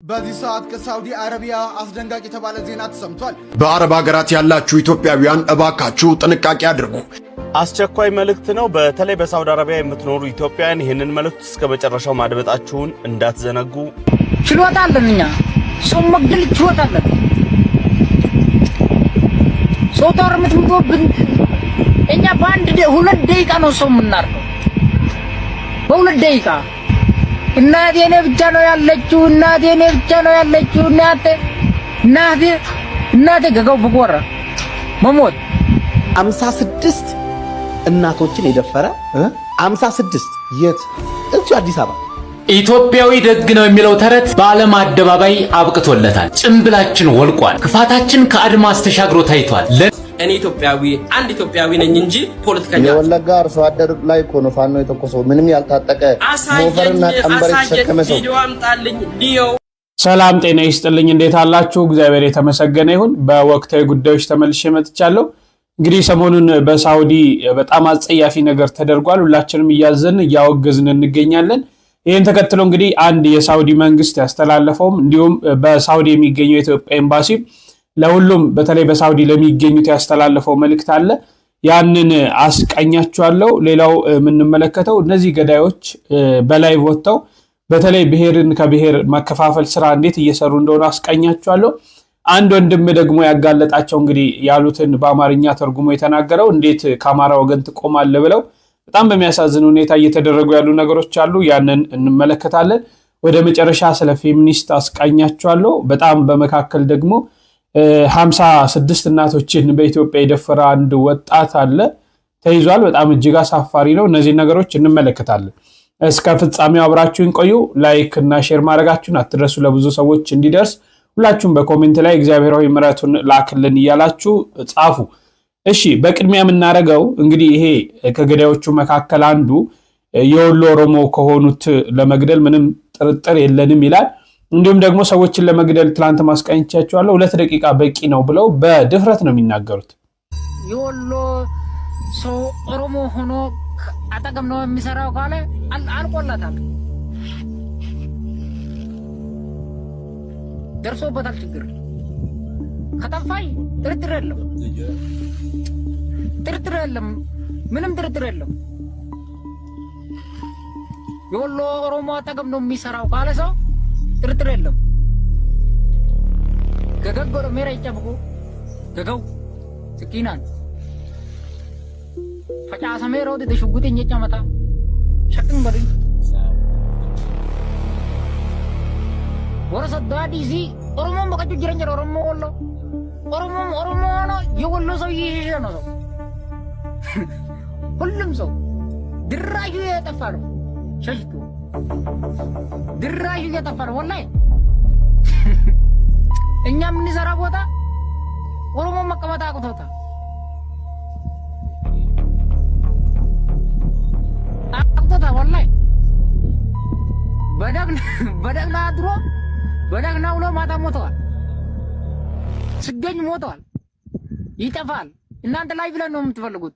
በዚህ ሰዓት ከሳውዲ አረቢያ አስደንጋጭ የተባለ ዜና ተሰምቷል። በአረብ ሀገራት ያላችሁ ኢትዮጵያውያን እባካችሁ ጥንቃቄ አድርጉ። አስቸኳይ መልእክት ነው። በተለይ በሳውዲ አረቢያ የምትኖሩ ኢትዮጵያውያን ይህንን መልእክት እስከ መጨረሻው ማድመጣችሁን እንዳትዘነጉ። ችሎታ አለን እኛ ሰው መግደል ችሎታ አለን። ሰው ታርምት ምትወብን እኛ ሁለት ደቂቃ ነው ሰው የምናርደው። በሁለት ደቂቃ እናቴ ነኝ ብቻ ነው ያለችው። እናቴ ገገው በቆራ መሞት 56 እናቶችን የደፈረ 56 የት እዚህ አዲስ አበባ። ኢትዮጵያዊ ደግ ነው የሚለው ተረት በዓለም አደባባይ አብቅቶለታል። ጭንብላችን ወልቋል። ክፋታችን ከአድማስ ተሻግሮ ታይቷል። እኔ አንድ ኢትዮጵያዊ ነኝ እንጂ ፖለቲከኛ የወለጋ አርሶ አደር ላይ እኮ ነው ፋኖ የተኮሰው። ምንም ያልታጠቀ ሞፈርና ቀንበር የተሸከመ ሰው። ቪዲዮ አምጣልኝ ዲዮ። ሰላም ጤና ይስጥልኝ። እንዴት አላችሁ? እግዚአብሔር የተመሰገነ ይሁን። በወቅታዊ ጉዳዮች ተመልሼ መጥቻለሁ። እንግዲህ ሰሞኑን በሳውዲ በጣም አጸያፊ ነገር ተደርጓል። ሁላችንም እያዘን እያወገዝን እንገኛለን። ይህን ተከትሎ እንግዲህ አንድ የሳውዲ መንግስት ያስተላለፈውም እንዲሁም በሳውዲ የሚገኘው የኢትዮጵያ ኤምባሲ ለሁሉም በተለይ በሳውዲ ለሚገኙት ያስተላለፈው መልእክት አለ። ያንን አስቃኛችኋለሁ። ሌላው የምንመለከተው እነዚህ ገዳዮች በላይ ወጥተው በተለይ ብሔርን ከብሔር መከፋፈል ስራ እንዴት እየሰሩ እንደሆነ አስቃኛችኋለሁ። አንድ ወንድም ደግሞ ያጋለጣቸው እንግዲህ ያሉትን በአማርኛ ተርጉሞ የተናገረው እንዴት ከአማራ ወገን ትቆማለህ ብለው በጣም በሚያሳዝን ሁኔታ እየተደረጉ ያሉ ነገሮች አሉ። ያንን እንመለከታለን። ወደ መጨረሻ ስለ ፌሚኒስት አስቃኛችኋለሁ። በጣም በመካከል ደግሞ 56 እናቶችን በኢትዮጵያ የደፈረ አንድ ወጣት አለ ተይዟል። በጣም እጅግ አሳፋሪ ነው። እነዚህ ነገሮች እንመለከታለን። እስከ ፍጻሜው አብራችሁን ቆዩ። ላይክ እና ሼር ማድረጋችሁን አትረሱ፣ ለብዙ ሰዎች እንዲደርስ። ሁላችሁም በኮሜንት ላይ እግዚአብሔራዊ ምሕረቱን ላክልን እያላችሁ ጻፉ። እሺ፣ በቅድሚያ የምናደርገው እንግዲህ ይሄ ከገዳዮቹ መካከል አንዱ የወሎ ኦሮሞ ከሆኑት ለመግደል ምንም ጥርጥር የለንም ይላል። እንዲሁም ደግሞ ሰዎችን ለመግደል ትላንት ማስቃኘቻቸዋለሁ 2 ደቂቃ በቂ ነው ብለው በድፍረት ነው የሚናገሩት። የወሎ ሰው ኦሮሞ ሆኖ አጠገብ ነው የሚሰራው ካለ አልቆላታል፣ ደርሶበታል ችግር። ከጠፋይ ጥርጥር የለም፣ ምንም ጥርጥር የለም። የወሎ ኦሮሞ አጠገብ ነው የሚሰራው ካለ ሰው ጥርጥር የለም። ገገጎ ሜራ ይጨብቁ ገገው ስኪናን ፈጫሰ ሜራው ደሽጉጥኝ ጨመታ ሸቅን በሪ ወረሰ ዳዲዚ ኦሮሞ በቀጭ ጅረንጀር ኦሮሞ ወሎ ኦሮሞ ነው የወሎ ሰው ይሄ ነው ሰው ሁሉም ሰው ድራዩ የጠፋ ነው ሸሽቱ ድራዩ እየጠፋ ነው ወላሂ። እኛ የምንሰራ ቦታ ኦሮሞ መቀመጥ አቅቶታል። ወላሂ በደግና አድሮ በደግና ውሎ ማታ ሞተዋል። ስገኝ ሞተዋል። ይጠፋል። እናንተ ላይ ብለን ነው የምትፈልጉት።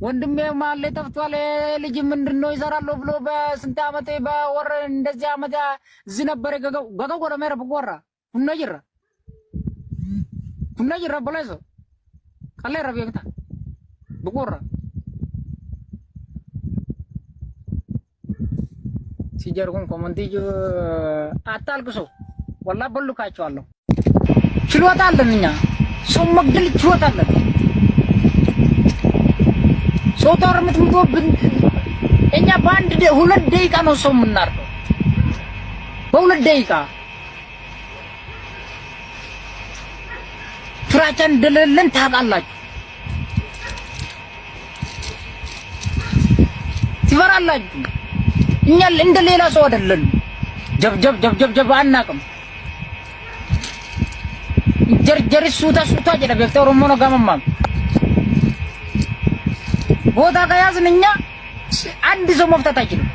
ወንድሜ ማለ ተፍቷል። ልጅ ምንድነው ይሰራለሁ ብሎ በስንት ዓመት በወር እንደዚህ ዓመት እዚህ ነበር ገገው ወደ መረ በቆራ ሁነጅራ በላይ ሰው ካለ ረብየታ በቆራ ሲጀርጉን ኮሜንቲጅ አታልቅሱ። ወላ በሉካቸዋለሁ። ችሎታ አለን እኛ ሰው መግደል ችሎታ አለን። ሰው ታርምት ምትወብን እኛ ሁለት ደቂቃ ነው ሰው የምናርደው። በሁለት ደቂቃ ፍራቻን እንደሌለን ታውቃላችሁ። ትፈራላችሁ። እኛ እንደ ሌላ ሰው አይደለም። ጀብ አናቅም። ጀርጀር ሱታ ጀደ በክተው ኦሮሞ ነው ጋመማም ቦታ ከያዝን እኛ አንድ ሰው መፍታት አይችልም።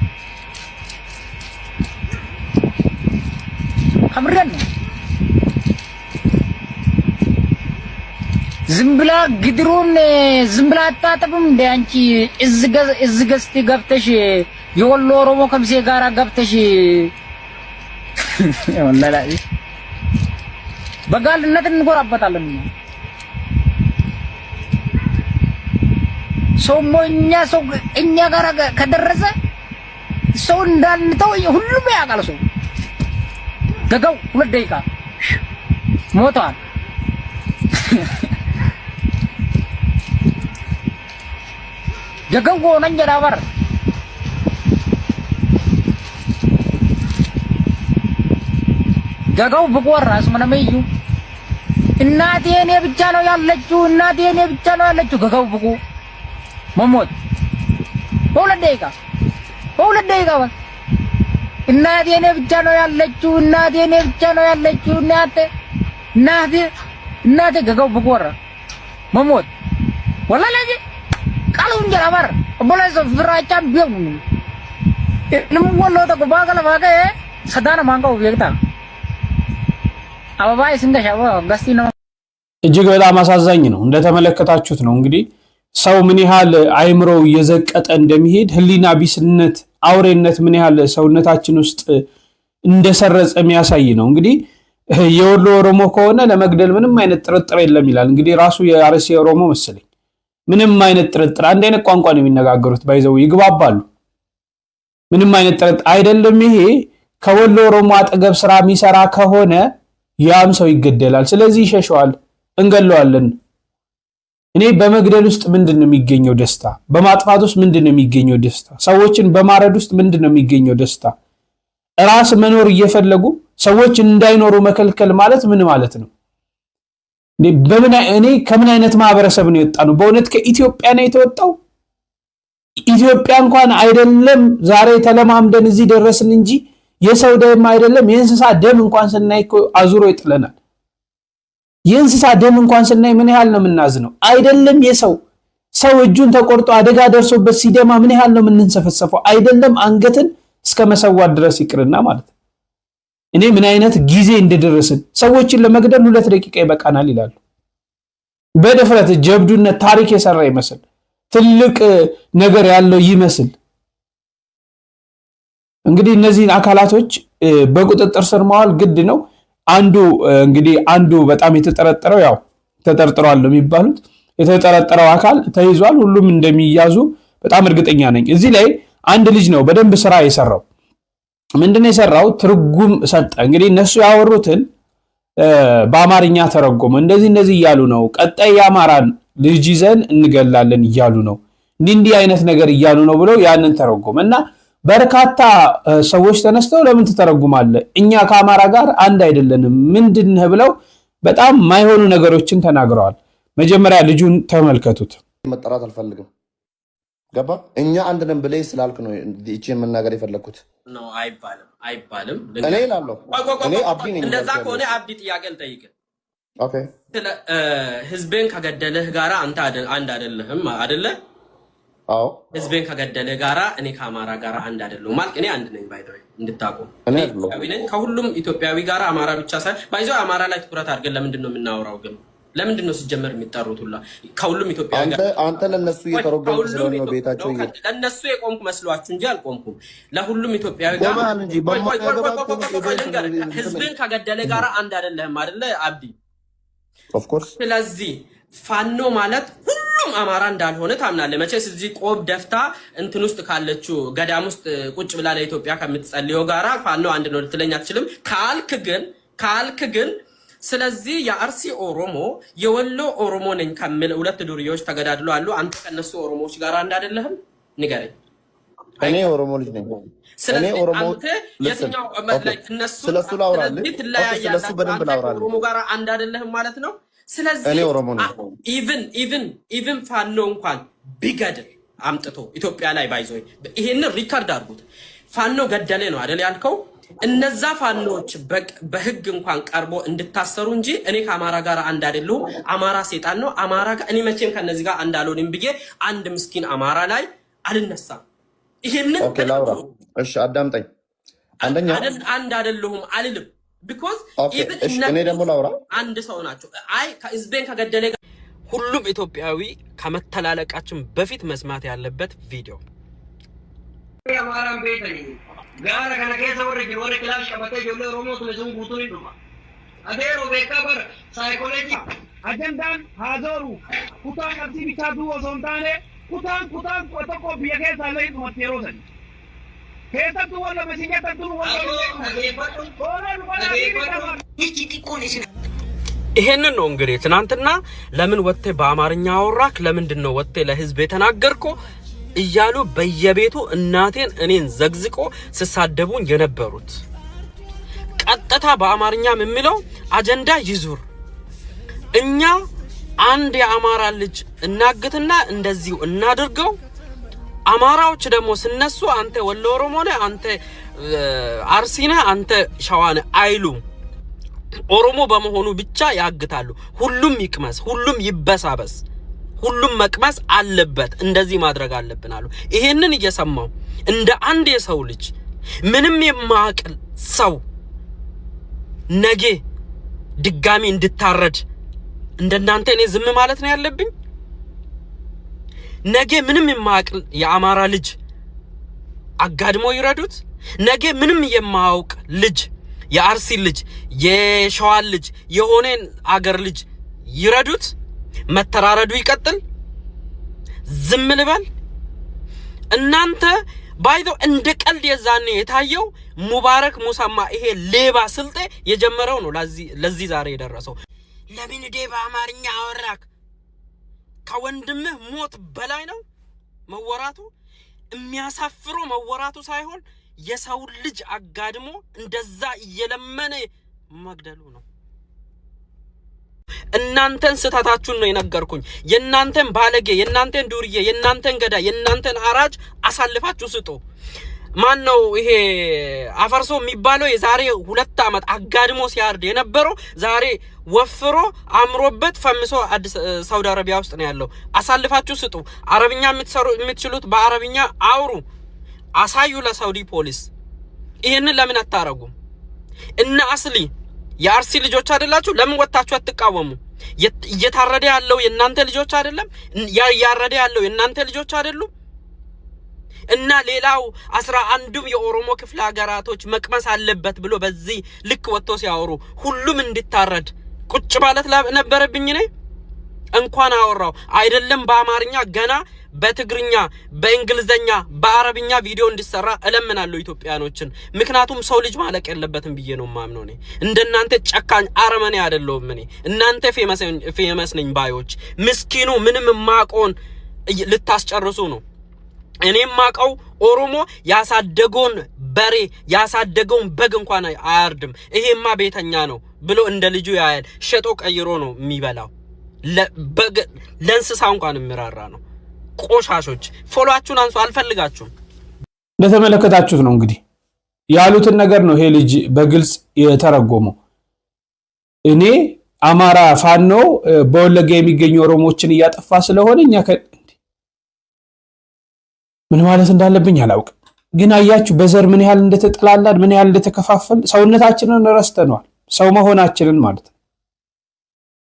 ከምረን ዝምብላ ግድሩን ዝምብላ አጣጥብም እንደ አንቺ እዝ ገዝተሽ ገብተሽ የወሎ ኦሮሞ ከምሴ ጋራ ገብተሽ ወላሂ በጋልነት እንጎራበታለን። ሰው እኛ ጋር ከደረሰ ሰው እንዳንተው ሁሉም ያውቃል። ሰው ገጋው 2 ደቂቃ ሞቷል። ገጋው ነኝ ዳበር ገጋው በቆራስ ምንመዩ እናቴ እኔ ብቻ ነው ያለችው። ገጋው ብቁ መሞት 2 ደቂቃ እናቴ እኔ ብቻ ነው ያለችው። እናቴ ገጋው በቆራ መሞት ወላሂ ቃሉ እንጀራ በር ቦለሶ ፍራቻም ቢሆን ለምወሎ ተቆባቀለ ባቀ ሰዳና ማንቀው ቤታ አባባይ ስንገሻው ጋስቲ ነው። እጅግ በጣም አሳዛኝ ነው። እንደተመለከታችሁት ነው እንግዲህ ሰው ምን ያህል አይምሮው እየዘቀጠ እንደሚሄድ ህሊና ቢስነት፣ አውሬነት ምን ያህል ሰውነታችን ውስጥ እንደሰረጸ የሚያሳይ ነው። እንግዲህ የወሎ ኦሮሞ ከሆነ ለመግደል ምንም አይነት ጥርጥር የለም ይላል። እንግዲህ ራሱ የአርሲ ኦሮሞ መሰለኝ ምንም አይነት ጥርጥር፣ አንድ አይነት ቋንቋ ነው የሚነጋገሩት፣ ባይዘው ይግባባሉ። ምንም አይነት ጥርጥር አይደለም። ይሄ ከወሎ ኦሮሞ አጠገብ ስራ የሚሰራ ከሆነ ያም ሰው ይገደላል። ስለዚህ ይሸሸዋል፣ እንገለዋለን። እኔ በመግደል ውስጥ ምንድነው የሚገኘው ደስታ? በማጥፋት ውስጥ ምንድነው የሚገኘው ደስታ? ሰዎችን በማረድ ውስጥ ምንድነው የሚገኘው ደስታ? ራስ መኖር እየፈለጉ ሰዎች እንዳይኖሩ መከልከል ማለት ምን ማለት ነው? እኔ ከምን አይነት ማህበረሰብ ነው የወጣ ነው? በእውነት ከኢትዮጵያ ነው የተወጣው? ኢትዮጵያ እንኳን አይደለም ዛሬ ተለማምደን እዚህ ደረስን እንጂ የሰው ደም አይደለም የእንስሳ ደም እንኳን ስናይ አዙሮ ይጥለናል። የእንስሳ ደም እንኳን ስናይ ምን ያህል ነው የምናዝነው? አይደለም ሰው እጁን ተቆርጦ አደጋ ደርሶበት ሲደማ ምን ያህል ነው የምንሰፈሰፈው? አይደለም አንገትን እስከ መሰዋት ድረስ ይቅርና ማለት ነው። እኔ ምን አይነት ጊዜ እንደደረስን ሰዎችን ለመግደል 2 ደቂቃ ይበቃናል ይላሉ። በድፍረት ጀብዱነት ታሪክ የሰራ ይመስል ትልቅ ነገር ያለው ይመስል እንግዲህ እነዚህን አካላቶች በቁጥጥር ስር ማዋል ግድ ነው። አንዱ በጣም የተጠረጠረው ያው ተጠርጥሯል የሚባሉት የተጠረጠረው አካል ተይዟል። ሁሉም እንደሚያዙ በጣም እርግጠኛ ነኝ። እዚህ ላይ አንድ ልጅ ነው በደንብ ስራ የሰራው። ምንድነው የሰራው? ትርጉም ሰጠ። እንግዲህ እነሱ ያወሩትን በአማርኛ ተረጎመ። እንደዚህ እያሉ ነው፣ ቀጣይ የአማራን ልጅ ይዘን እንገላለን እያሉ ነው፣ እንዲህ አይነት ነገር እያሉ ነው ብለው ያንን ተረጎመ እና በርካታ ሰዎች ተነስተው ለምን ትተረጉማለህ? እኛ ከአማራ ጋር አንድ አይደለንም ምንድነህ ብለው በጣም ማይሆኑ ነገሮችን ተናግረዋል። መጀመሪያ ልጁን ተመልከቱት። መጠራት አልፈልግም። ገባ? እኛ አንድ ነን ብለህ ስላልክ ነው እቺ መናገር የፈለኩት ነው። አይባልም። እኔ እላለሁ። እኔ አብዲ ነኝ። እንደዛ ከሆነ አብዲ ጥያቄ ልጠይቅ። ኦኬ። ህዝብን ከገደለህ ጋራ አንተ አንድ አይደለህም አይደለ? አዎ። ህዝብን ከገደለህ ጋራ እኔ ከአማራ ጋራ አንድ አይደለሁም ማለት እኔ አንድ ነኝ። ባይዶይ እንድታቆ እኔ ከሁሉም ኢትዮጵያዊ ጋራ አማራ ብቻ ሳይሆን ባይዞ አማራ ላይ ትኩረት አድርገን ለምንድን ነው የምናወራው? ግን ለምንድን ነው ሲጀመር የሚጠሩት ሁላ ከሁሉም ኢትዮጵያዊ ጋር? አንተ ለነሱ እየተረጎምክ ስለሆነ ነው ቤታቸው ለነሱ የቆምኩ መስሏችሁ እንጂ አልቆምኩም። ለሁሉም ኢትዮጵያዊ ጋር ህዝብን ከገደለ ጋራ አንድ አይደለህም አይደለ አብዲ? ኦፍ ኮርስ። ስለዚህ ፋኖ ማለት ሁሉም አማራ እንዳልሆነ ታምናለህ መቼስ። እዚህ ቆብ ደፍታ እንትን ውስጥ ካለችው ገዳም ውስጥ ቁጭ ብላ ለኢትዮጵያ ከምትጸልየው ጋራ ፋኖ አንድ ነው ልትለኝ አትችልም። ካልክ ግን ስለዚህ የአርሲ ኦሮሞ የወሎ ኦሮሞ ነኝ ከሚል 2 ዱርዬዎች ተገዳድሎ አሉ። አንተ ከነሱ ኦሮሞዎች ጋር አንድ አይደለህም? ንገረኝ። እኔ ኦሮሞ ልጅ ነኝ። ስለዚህ አንተ የትኛው እነሱ ስለሱ ላውራለህ? ስለሱ በደንብ ላውራለህ። ኦሮሞ ጋር አንድ አይደለህም ማለት ነው። ስለዚህ እኔ ኦሮሞ ነኝ። ኢቭን ፋኖ እንኳን ቢገድል አምጥቶ ኢትዮጵያ ላይ ባይዞይ ይሄንን ሪከርድ አድርጉት። ፋኖ ገደለ ነው አይደል ያልከው? እነዛ ፋኖች በህግ እንኳን ቀርቦ እንድታሰሩ እንጂ እኔ ከአማራ ጋር አንድ አይደለሁም። አማራ ሴጣን ነው። አማራ ጋር እኔ መቼም ከነዚህ ጋር አንድ አልሆንም ብዬ አንድ ምስኪን አማራ ላይ አልነሳም። ይሄንን እሺ አዳምጠኝ። አንደኛ አንድ አይደለሁም አልልም። ቢኮዝ እኔ ደግሞ ላውራ አንድ ሰው ናቸው። አይ ህዝቤን ከገደለ ሁሉም ኢትዮጵያዊ ከመተላለቃችን በፊት መስማት ያለበት ቪዲዮ gara kana keessa warri kilaash qabatee ijoollee Oromoo ture sun guutuu ni dhuma. Adeero beekaa bara saayikoolojii ajandaan haazoru kutaan qabsii bichaa du'u osoo hin taane kutaan tokko biyya keessaa illee dhumatti yeroo sadi. Keessattuu walla masiigattattuu ይሄንን ነው እንግዲህ ትናንትና ለምን ወጥቴ በአማርኛ አወራክ ለምንድን ነው ወጥቴ ለህዝብ የተናገርኮ እያሉ በየቤቱ እናቴን እኔን ዘግዝቆ ሲሳደቡኝ የነበሩት ቀጥታ በአማርኛም የሚለው አጀንዳ ይዙር እኛ አንድ የአማራ ልጅ እናግትና እንደዚሁ እናድርገው አማራዎች ደግሞ ስነሱ አንተ ወሎ ኦሮሞ ነህ አንተ አርሲ ነህ አንተ ሸዋ ነህ አይሉም ኦሮሞ በመሆኑ ብቻ ያግታሉ ሁሉም ይቅመስ ሁሉም ይበሳበስ ሁሉም መቅመስ አለበት እንደዚህ ማድረግ አለብን አሉ ይሄንን እየሰማው እንደ አንድ የሰው ልጅ ምንም የማያውቅ ሰው ነገ ድጋሚ እንድታረድ እንደናንተ እኔ ዝም ማለት ነው ያለብኝ ነገ ምንም የማያውቅ የአማራ ልጅ አጋድሞ ይረዱት ነገ ምንም የማያውቅ ልጅ የአርሲ ልጅ የሸዋ ልጅ የሆነን አገር ልጅ ይረዱት መተራረዱ ይቀጥል ዝም ልበል እናንተ ባይዶ እንደ ቀልድ የዛኔ የታየው ሙባረክ ሙሳማ ይሄ ሌባ ስልጤ የጀመረው ነው ለዚህ ዛሬ የደረሰው ለምን ዴባ አማርኛ አወራክ ከወንድምህ ሞት በላይ ነው መወራቱ የሚያሳፍረው መወራቱ ሳይሆን የሰው ልጅ አጋድሞ እንደዛ እየለመነ መግደሉ ነው እናንተን ስተታችሁን ነው የነገርኩኝ የናንተን ባለጌ የናንተን ዱርዬ የናንተን ገዳ የናንተን አራጅ አሳልፋችሁ ስጡ ማን ነው ይሄ አፈርሶ የሚባለው የዛሬ 2 አመት አጋድሞ ሲያርድ የነበረው ዛሬ ወፍሮ አምሮበት ፈምሶ አዲስ ሳውዲ አረቢያ ውስጥ ነው ያለው አሳልፋችሁ ስጡ አረብኛ የምትችሉት በአረብኛ አውሩ አሳዩ ለሳውዲ ፖሊስ ይሄንን ለምን አታረጉም እና አስሊ የአርሲ ልጆች አይደላችሁ ለምን ወጣችሁ አትቃወሙ እየታረደ ያለው የናንተ ልጆች አይደለም ያረደ ያለው የናንተ ልጆች አይደሉም እና ሌላው 11ዱም የኦሮሞ ክፍለ ሀገራቶች መቅመስ አለበት ብሎ በዚህ ልክ ወጥቶ ሲያወሩ ሁሉም እንድታረድ ቁጭ ማለት ነበረብኝ ነኝ እንኳን አወራው አይደለም በአማርኛ ገና በትግርኛ በእንግሊዘኛ በአረብኛ ቪዲዮ እንዲሰራ እለምናለሁ ኢትዮጵያኖችን ምክንያቱም ሰው ልጅ ማለቅ የለበትም ብዬ ነው ማምነው ነኝ እንደናንተ ጨካኝ አረመኔ አይደለም እኔ እናንተ ፌመስ ነኝ ባዮች ምስኪኑ ምንም ማቆን ልታስጨርሱ ነው እኔም ማቀው ኦሮሞ ያሳደገውን በሬ ያሳደገውን በግ እንኳን አያርድም ይሄማ ቤተኛ ነው ብሎ እንደ ልጁ ያያል ሸጦ ቀይሮ ነው የሚበላው ለእንስሳ እንኳን ምራራ ነው ቆሻሾች ፎሎአችሁን አንሱ አልፈልጋችሁም እንደተመለከታችሁት ነው እንግዲህ ያሉትን ነገር ነው ይሄ ልጅ በግልጽ የተረጎመው እኔ አማራ ፋኖ በወለጋ የሚገኙ ኦሮሞችን እያጠፋ ስለሆነኛ ምን ማለት እንዳለብኝ አላውቅም ግን አያችሁ በዘር ምን ያህል እንደተጠላላድ ምን ያህል እንደተከፋፈል ሰውነታችንን ረስተናል ሰው መሆናችንን ማለት ነው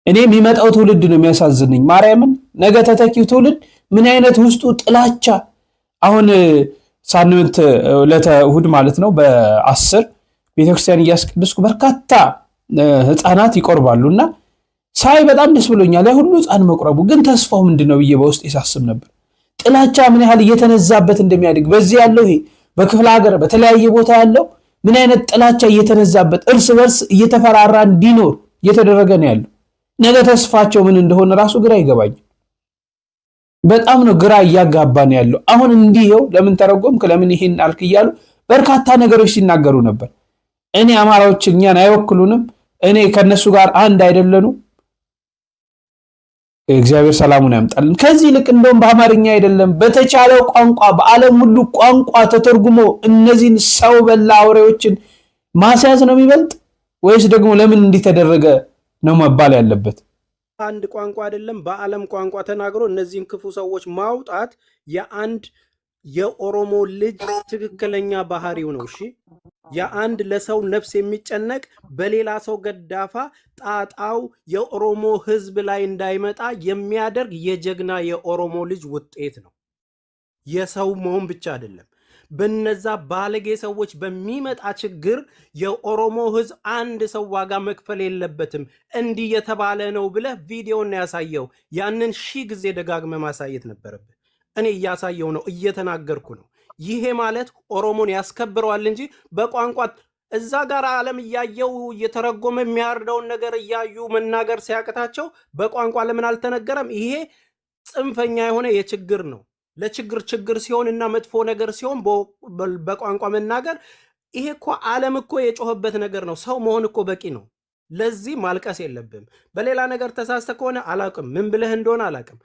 እኔ የሚመጣው ትውልድ ነው የሚያሳዝነኝ ማርያምን ነገ ተተኪው ትውልድ ምን አይነት ውስጡ ጥላቻ አሁን ሳምንት ለተሁድ ማለት ነው በ10 ቤተክርስቲያን እያስቀደስኩ በርካታ ህፃናት ይቆርባሉና ሳይ በጣም ደስ ብሎኛል ያ ሁሉ ህፃን መቁረቡ ግን ተስፋው ምንድነው ብዬ በውስጥ ያሳስብ ነበር ጥላቻ ምን ያህል እየተነዛበት እንደሚያድግ በዚህ ያለው ይሄ በክፍለ ሀገር በተለያየ ቦታ ያለው ምን አይነት ጥላቻ እየተነዛበት እርስ በርስ እየተፈራራ እንዲኖር እየተደረገ ነው ያለው ነገ ተስፋቸው ምን እንደሆነ ራሱ ግራ ይገባኝ በጣም ነው ግራ ያጋባን ያለው አሁን እንዲየው ለምን ተረጎምክ ለምን ይሄን አልክ ይያሉ በርካታ ነገሮች ሲናገሩ ነበር እኔ አማራዎች እኛን አይወክሉንም እኔ ከነሱ ጋር አንድ አይደለኑ እግዚአብሔር ሰላሙን ያምጣልን ከዚህ ልክ እንደውም በአማርኛ አይደለም በተቻለው ቋንቋ በአለም ሁሉ ቋንቋ ተተርጉሞ እነዚህን ሰው በላ አውሬዎችን ማስያዝ ነው የሚበልጥ ወይስ ደግሞ ለምን እንዲተደረገ ነው መባል ያለበት አንድ ቋንቋ አይደለም በአለም ቋንቋ ተናግሮ እነዚህን ክፉ ሰዎች ማውጣት የአንድ የኦሮሞ ልጅ ትክክለኛ ባህሪው ነው እሺ የአንድ ለሰው ነፍስ የሚጨነቅ በሌላ ሰው ገዳፋ ጣጣው የኦሮሞ ህዝብ ላይ እንዳይመጣ የሚያደርግ የጀግና የኦሮሞ ልጅ ውጤት ነው የሰው መሆን ብቻ አይደለም በነዛ ባለጌ ሰዎች በሚመጣ ችግር የኦሮሞ ህዝብ አንድ ሰው ዋጋ መክፈል የለበትም እንዲህ የተባለ ነው ብለህ ቪዲዮን ያሳየው። ያንን ሺህ ጊዜ ደጋግመ ማሳየት ነበረብህ። እኔ እያሳየው ነው፣ እየተናገርኩ ነው። ይሄ ማለት ኦሮሞን ያስከብረዋል እንጂ በቋንቋ እዛ ጋር ዓለም እያየው እየተረጎመ የሚያርደውን ነገር እያዩ መናገር ሲያቅታቸው በቋንቋ ለምን አልተነገረም? ይሄ ጽንፈኛ የሆነ የችግር ነው። ለችግር ሲሆን እና መጥፎ ነገር ሲሆን በቋንቋ መናገር፣ ይሄ እኮ ዓለም እኮ የጮህበት ነገር ነው። ሰው መሆን እኮ በቂ ነው። ለዚህ ማልቀስ የለብም። በሌላ ነገር ተሳስተ ከሆነ አላቅም፣ ምን ብለህ እንደሆነ አላቅም።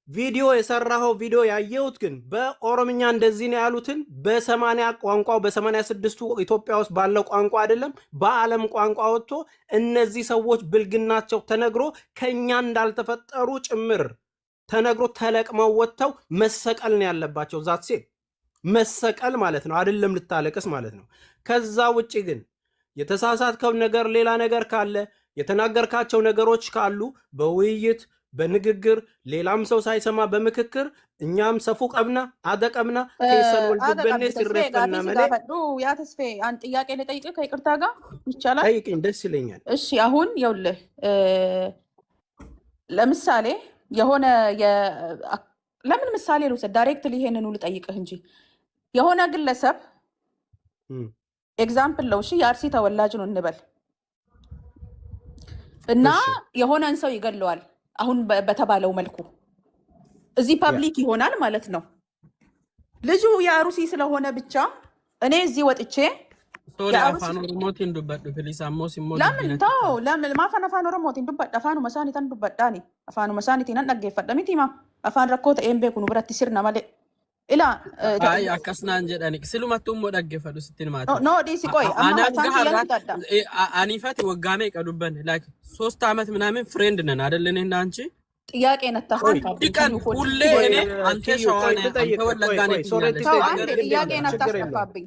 ቪዲዮ የሰራኸው ቪዲዮ ያየሁት ግን በኦሮምኛ እንደዚህ ነው ያሉትን በ80 ቋንቋው በ86ቱ ኢትዮጵያ ውስጥ ባለው ቋንቋ አይደለም በዓለም ቋንቋ ወጥቶ እነዚህ ሰዎች ብልግናቸው ተነግሮ ከኛ እንዳልተፈጠሩ ጭምር ተነግሮ ተለቅመው ወጥተው መሰቀል ነው ያለባቸው። ዛት ሴት መሰቀል ማለት ነው፣ አይደለም ልታለቅስ ማለት ነው። ከዛ ውጪ ግን የተሳሳትከው ነገር ሌላ ነገር ካለ የተናገርካቸው ነገሮች ካሉ በውይይት በንግግር ሌላም ሰው ሳይሰማ በምክክር እኛም ሰፉ ቀብና አደቀብና ከሰን ወልዱበኔ ሲረፈና መለ ያ ተስፌ አንድ ጥያቄ ልጠይቅህ ከይቅርታ ጋር ይቻላል? ጠይቅኝ፣ ደስ ይለኛል። እሺ አሁን ይኸውልህ ለምሳሌ የሆነ ለምን ምሳሌ ልውሰድ? ዳይሬክትሊ ይሄንን ልጠይቅህ እንጂ የሆነ ግለሰብ ኤግዛምፕል ነው። እሺ የአርሲ ተወላጅ ነው እንበል እና የሆነን ሰው ይገለዋል። አሁን በተባለው መልኩ እዚህ ፐብሊክ ይሆናል ማለት ነው። ልጁ የአሩሲ ስለሆነ ብቻ እኔ እዚህ ወጥቼ ለምን ታው ለምን ማፈን አፋን ኦሮሞት እንዱበዳ አፋኑ መሳኒ ተንዱበዳኒ አፋኑ መሳኒ ተነን ነገፈደሚቲማ አፋን ረኮተ ኤምቤ ኩኑ ብረት ሲርና ማለ ኢላ አይ አከስናን ጀዳኒ ስሉማቱም ወዳገፈዱ ስትል ማለት ኖ ዲሲ ቆይ አኒፋት ወጋሜ ቀዱበን ላይክ 3 አመት ምናምን ፍሬንድ ነን አይደል? እኔና አንቺ ጥያቄ ነታፈን ዲቃን ሁሌ እኔ አንተ ሸዋኔ አንተ ወለጋኔ ጥያቄ ነታስጠፋብኝ።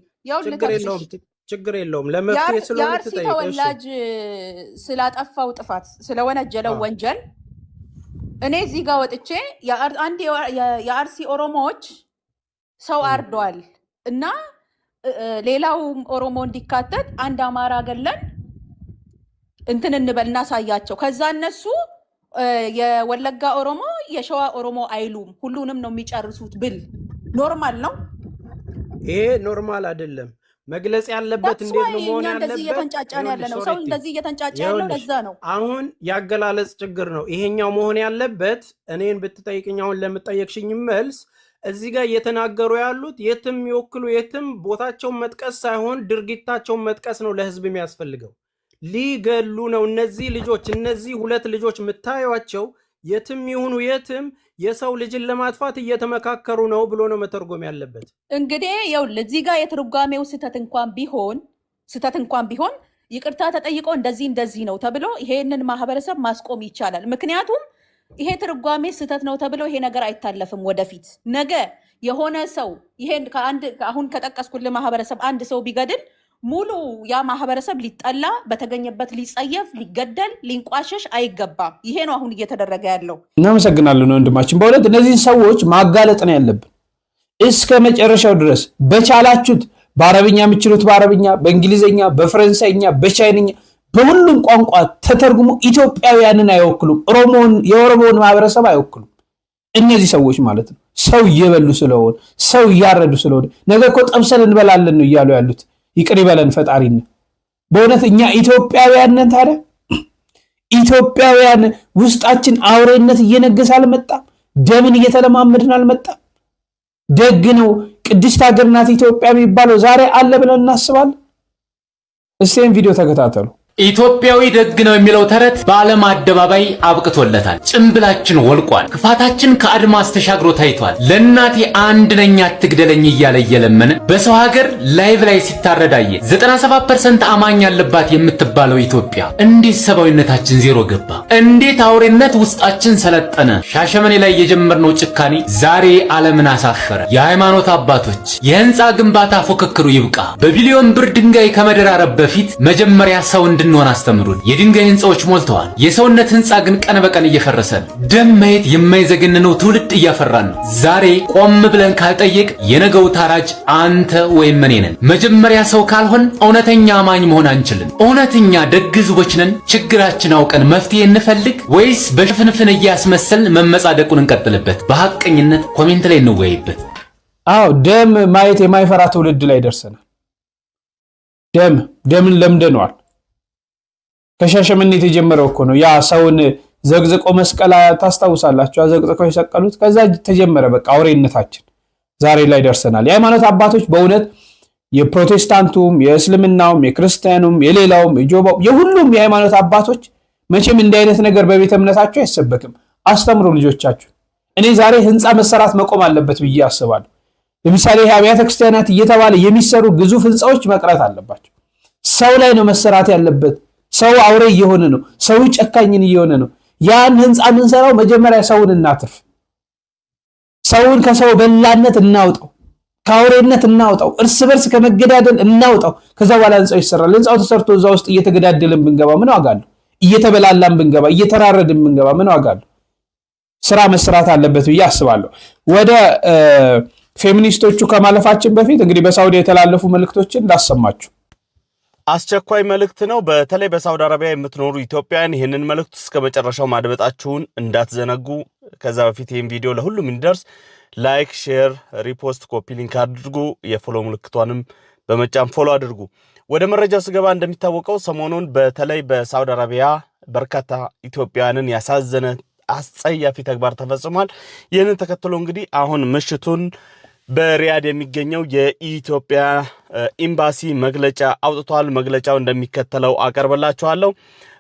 ችግር የለውም ለመፍትሄ ስለሆነ ተጠይቀሽ ተወላጅ ስላጠፋው ጥፋት ስለወነጀለው ወንጀል እኔ እዚህ ጋር ወጥቼ አንድ የአርሲ ኦሮሞዎች ሰው አርዷል እና ሌላው ኦሮሞ እንዲካተት አንድ አማራ ገለን እንትን እንበል እናሳያቸው። ከዛ እነሱ የወለጋ ኦሮሞ የሸዋ ኦሮሞ አይሉም ሁሉንም ነው የሚጨርሱት ብል ኖርማል ነው? ይሄ ኖርማል አይደለም። መግለጽ ያለበት እንዴት ነው መሆን ያለበት? እንደዚህ እየተንጫጫን ያለ ነው ሰው እንደዚህ እየተንጫጫ ያለው ለዛ ነው። አሁን ያገላለጽ ችግር ነው ይሄኛው መሆን ያለበት። እኔን ብትጠይቅኝ አሁን ለምጠየቅሽኝ መልስ እዚህ ጋር እየተናገሩ ያሉት የትም ይወክሉ የትም ቦታቸውን መጥቀስ ሳይሆን ድርጊታቸውን መጥቀስ ነው ለህዝብ የሚያስፈልገው። ሊገሉ ነው እነዚህ ልጆች። እነዚህ ሁለት ልጆች የምታዩቸው የትም ይሁኑ የትም የሰው ልጅን ለማጥፋት እየተመካከሩ ነው ብሎ ነው መተርጎም ያለበት። እንግዲህ ይኸውልህ እዚህ ጋር የትርጓሜው ስህተት እንኳን ቢሆን ይቅርታ ተጠይቆ እንደዚህ ነው ተብሎ ይሄንን ማህበረሰብ ማስቆም ይቻላል። ምክንያቱም ይሄ ትርጓሜ ስህተት ነው ተብሎ ይሄ ነገር አይታለፍም። ወደፊት ነገ የሆነ ሰው ይሄን አሁን ከጠቀስኩልህ ማህበረሰብ አንድ ሰው ቢገድል ሙሉ ያ ማህበረሰብ ሊጠላ በተገኘበት ሊጸየፍ ሊገደል ሊንቋሸሽ አይገባም። ይሄ ነው አሁን እየተደረገ ያለው። እናመሰግናለን ወንድማችን። በእውነት እነዚህን ሰዎች ማጋለጥ ነው ያለብን እስከ መጨረሻው ድረስ። በቻላችሁት በአረብኛ የምችሉት በአረብኛ፣ በእንግሊዝኛ፣ በፈረንሳይኛ፣ በቻይንኛ በሁሉም ቋንቋ ተተርጉሞ ኢትዮጵያውያንን አይወክሉም። የኦሮሞውን ማህበረሰብ አይወክሉም እነዚህ ሰዎች ማለት ነው። ሰው እየበሉ ስለሆነ ሰው እያረዱ ስለሆነ ነገ እኮ ጠብሰን እንበላለን ነው እያሉ ያሉት። ይቅር ይበለን ፈጣሪን። በእውነት እኛ ኢትዮጵያውያን ነን። ታዲያ ኢትዮጵያውያን ውስጣችን አውሬነት እየነገሰ አልመጣም? ደምን እየተለማመድን አልመጣም? ደግ ነው ቅድስት ሀገር ናት ኢትዮጵያ የሚባለው ዛሬ አለ ብለን እናስባለን? እስቴን ቪዲዮ ተከታተሉ። ኢትዮጵያዊ ደግ ነው የሚለው ተረት በዓለም አደባባይ አብቅቶለታል። ጭንብላችን ወልቋል። ክፋታችን ከአድማስ ተሻግሮ ታይቷል። ለእናቴ አንድ ነኝ አትግደለኝ እያለ እየለመነ በሰው ሀገር ላይቭ ላይ ሲታረዳየ 97% አማኝ ያለባት የምትባለው ኢትዮጵያ እንዴት ሰብአዊነታችን ዜሮ ገባ? እንዴት አውሬነት ውስጣችን ሰለጠነ? ሻሸመኔ ላይ የጀመርነው ጭካኔ ዛሬ ዓለምን አሳፈረ። የሃይማኖት አባቶች የህንፃ ግንባታ ፉክክሩ ይብቃ። በቢሊዮን ብር ድንጋይ ከመደራረብ በፊት መጀመሪያ ሰው እንድንሆን አስተምሩን። የድንጋይ ህንፃዎች ሞልተዋል። የሰውነት ህንፃ ግን ቀን በቀን እየፈረሰ ነው። ደም ማየት የማይዘገንነው ትውልድ እያፈራን ነው። ዛሬ ቆም ብለን ካልጠየቅ የነገው ታራጅ አንተ ወይም እኔ ነን። መጀመሪያ ሰው ካልሆን እውነተኛ አማኝ መሆን አንችልም። እውነተኛ ደግ ህዝቦች ነን። ችግራችን አውቀን መፍትሄ እንፈልግ ወይስ በሽፍንፍን እያስመሰልን መመጻደቁን እንቀጥልበት? በሐቀኝነት ኮሜንት ላይ እንወያይበት። አዎ ደም ማየት የማይፈራ ትውልድ ላይ ደርሰናል። ደምን ለምደነዋል። ከሻሸመኔ የተጀመረው እኮ ነው። ያ ሰውን ዘግዝቆ መስቀል ታስታውሳላችሁ? ዘግዝቆ የሰቀሉት ከዛ ተጀመረ። በቃ አውሬነታችን ዛሬ ላይ ደርሰናል። የሃይማኖት አባቶች በእውነት የፕሮቴስታንቱም፣ የእስልምናውም፣ የክርስቲያኑም፣ የሌላውም፣ የጆባው የሁሉም የሃይማኖት አባቶች መቼም እንዲህ አይነት ነገር በቤተ እምነታቸው አይሰበክም። አስተምሩ ልጆቻችሁ። እኔ ዛሬ ህንፃ መሰራት መቆም አለበት ብዬ አስባለሁ። ለምሳሌ አብያተ ክርስቲያናት እየተባለ የሚሰሩ ግዙፍ ህንፃዎች መቅረት አለባቸው። ሰው ላይ ነው መሰራት ያለበት። ሰው አውሬ እየሆነ ነው። ሰው ጨካኝን እየሆነ ነው። ያን ህንፃ የምንሰራው መጀመሪያ ሰውን እናትርፍ። ሰውን ከሰው በላነት እናውጣው፣ ከአውሬነት እናውጣው፣ እርስ በርስ ከመገዳደል እናውጣው። ከዛ በኋላ ህንፃው ይሰራል። ህንፃው ተሰርቶ እዛ ውስጥ እየተገዳደልን ብንገባ ምን ዋጋ አለው? እየተበላላን ብንገባ፣ እየተራረድን ብንገባ ምን ዋጋ አለው? ስራ መስራት አለበት ብዬ አስባለሁ። ወደ ፌሚኒስቶቹ ከማለፋችን በፊት እንግዲህ በሳውዲ የተላለፉ መልእክቶችን እንዳሰማችሁ። አስቸኳይ መልእክት ነው። በተለይ በሳውዲ አረቢያ የምትኖሩ ኢትዮጵያውያን ይህንን መልእክት እስከ መጨረሻው ማድመጣችሁን እንዳትዘነጉ። ከዛ በፊት ይህን ቪዲዮ ለሁሉም እንዲደርስ ላይክ፣ ሼር፣ ሪፖስት፣ ኮፒ ሊንክ አድርጉ። የፎሎ ምልክቷንም በመጫን ፎሎ አድርጉ። ወደ መረጃው ስገባ እንደሚታወቀው ሰሞኑን በተለይ በሳውዲ አረቢያ በርካታ ኢትዮጵያውያንን ያሳዘነ አስጸያፊ ተግባር ተፈጽሟል። ይህንን ተከትሎ እንግዲህ አሁን ምሽቱን በሪያድ የሚገኘው የኢትዮጵያ ኤምባሲ መግለጫ አውጥቷል። መግለጫው እንደሚከተለው አቀርብላችኋለሁ።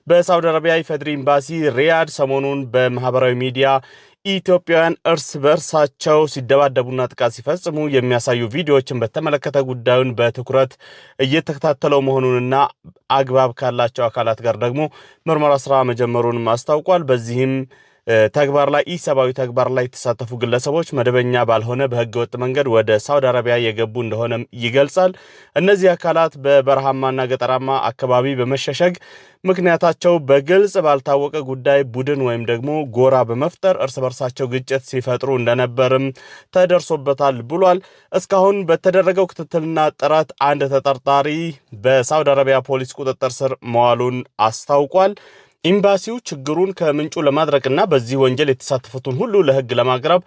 በሳውዲ አረቢያ ኢፌድሪ ኤምባሲ ሪያድ ሰሞኑን በማህበራዊ ሚዲያ ኢትዮጵያውያን እርስ በእርሳቸው ሲደባደቡና ጥቃት ሲፈጽሙ የሚያሳዩ ቪዲዮዎችን በተመለከተ ጉዳዩን በትኩረት እየተከታተለው መሆኑንና አግባብ ካላቸው አካላት ጋር ደግሞ ምርመራ ስራ መጀመሩንም አስታውቋል። በዚህም ተግባር ላይ ኢሰብአዊ ተግባር ላይ የተሳተፉ ግለሰቦች መደበኛ ባልሆነ በህገወጥ መንገድ ወደ ሳውዲ አረቢያ የገቡ እንደሆነም ይገልጻል። እነዚህ አካላት በበረሃማና ገጠራማ አካባቢ በመሸሸግ ምክንያታቸው በግልጽ ባልታወቀ ጉዳይ ቡድን ወይም ደግሞ ጎራ በመፍጠር እርስ በርሳቸው ግጭት ሲፈጥሩ እንደነበርም ተደርሶበታል ብሏል። እስካሁን በተደረገው ክትትልና ጥረት አንድ ተጠርጣሪ በሳውዲ አረቢያ ፖሊስ ቁጥጥር ስር መዋሉን አስታውቋል። ኤምባሲው ችግሩን ከምንጩ ለማድረቅና በዚህ ወንጀል የተሳተፉትን ሁሉ ለህግ ለማቅረብ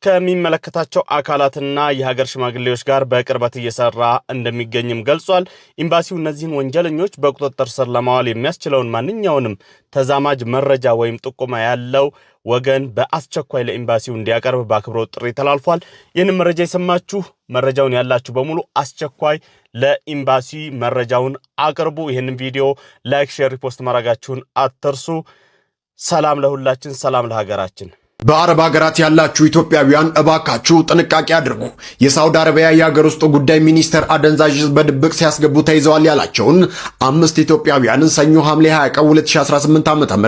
ከሚመለከታቸው አካላትና የሀገር ሽማግሌዎች ጋር በቅርበት እየሰራ እንደሚገኝም ገልጿል። ኤምባሲው እነዚህን ወንጀለኞች በቁጥጥር ስር ለማዋል የሚያስችለውን ማንኛውንም ተዛማጅ መረጃ ወይም ጥቆማ ያለው ወገን በአስቸኳይ ለኤምባሲው እንዲያቀርብ በአክብሮት ጥሪ ተላልፏል። ይህንን መረጃ የሰማችሁ መረጃውን ያላችሁ በሙሉ አስቸኳይ ለኤምባሲ መረጃውን አቅርቡ። ይህንን ቪዲዮ ላይክ፣ ሼር፣ ሪፖስት ማድረጋችሁን አትርሱ። ሰላም ለሁላችን፣ ሰላም ለሀገራችን። በአረብ ሀገራት ያላችሁ ኢትዮጵያውያን እባካችሁ ጥንቃቄ አድርጉ። የሳውዲ አረቢያ የሀገር ውስጥ ጉዳይ ሚኒስተር አደንዛዥ በድብቅ ሲያስገቡ ተይዘዋል ያላቸውን 5 ኢትዮጵያውያንን ሰኞ ሐምሌ 20 ቀን 2018 ዓ.ም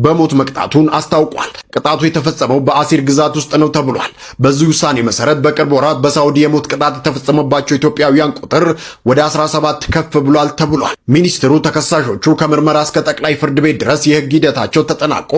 በሞት መቅጣቱን አስታውቋል። ቅጣቱ የተፈጸመው በአሲር ግዛት ውስጥ ነው ተብሏል። በዚህ ውሳኔ መሰረት በቅርብ ወራት በሳውዲ የሞት ቅጣት የተፈጸመባቸው ኢትዮጵያውያን ቁጥር ወደ 17 ከፍ ብሏል ተብሏል። ሚኒስትሩ ተከሳሾቹ ከምርመራ እስከ ጠቅላይ ፍርድ ቤት ድረስ የህግ ሂደታቸው ተጠናቆ